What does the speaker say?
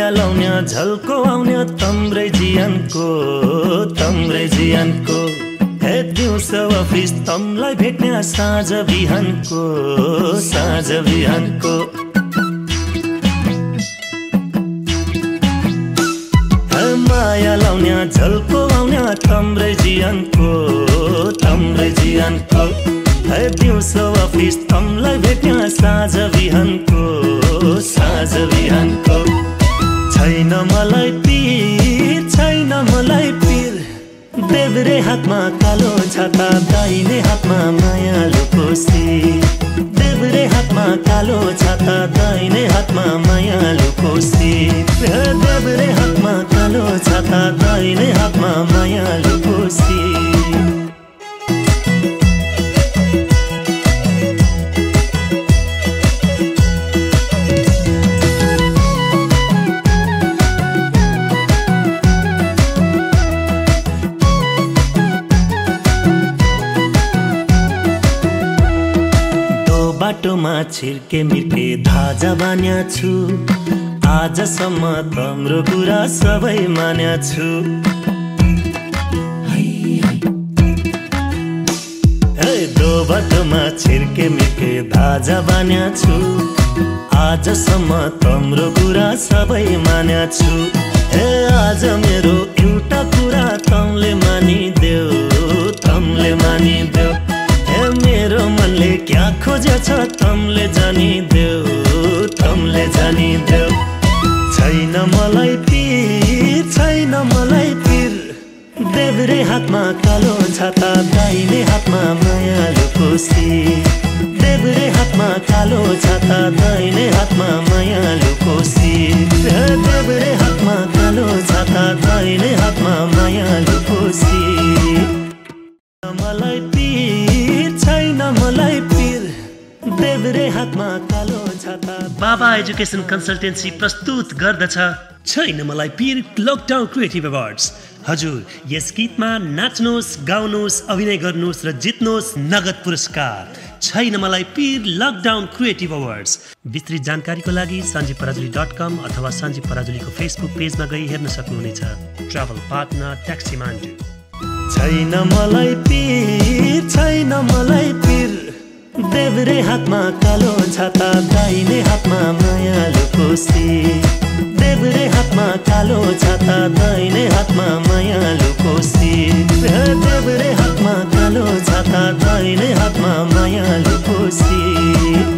माया लाउने झल्को आउने तम्रै जियानको हे दिउँसो अफिस तमलाई भेट्ने साँझ बिहानको माया लाउने झल्को आउने तम्रै जियानको हे दिउँसो अफिस तमलाई भेट्ने साँझ बिहानको छैन मलाई पीर देब्रे हातमा कालो छाता दाहिने हातमा मायालु कोसी देब्रे हातमा कालो छाता दाहिने हातमा मायालु कोसी देब्रे हातमा कालो छाता दाहिने हातमा मायालु कोसी बाटोमा छिर्के मिर्के धाजा बान्या छु आजसम्म तम्रो कुरा सबै मान्या छु दो बाटोमा छिर्के मिर्के धाजा बान्या छु आजसम्म तम्रो कुरा सबै मान्या छु आज मेरो एउटा कुरा तमले मानिदेऊ मेरो मनले क्या खोजेछ तमले जानिदेऊ छैन मलाई पीर देब्रे हातमा कालो छाता दाहिने हातमा मायालु कोसी देब्रे हातमा कालो छाता दाहिने हातमा मायालु कोसी देब्रे हातमा कालो छाता दाहिने हातमा मायालु कोसी मलाई पीर देब्रे हातमा कालो छाता बाबा एजुकेसन कन्सल्टेन्सी प्रस्तुत गर्दछ छैन मलाई पीर लकडाउन क्रिएटिभ अवार्ड्स। हजुर यस गीतमा नाच्नुहोस् गाउनुहोस् अभिनय गर्नुहोस् र जित्नुहोस् नगद पुरस्कार। छैन मलाई पीर लकडाउन क्रिएटिभ अवार्ड्स। विस्तृत जानकारीको लागि sanjeepparajuli.com अथवा सञ्जीव पराजुलीको फेसबुक पेजमा गई हेर्न सक्नुहुनेछ। Travel partner taxi Mandu. छैन मलाई पीर देब्रे हातमा कालो छाता दाहिने हातमा मायालु कोसी देब्रे हातमा कालो छाता दाहिने हातमा मायालु कोसी देब्रे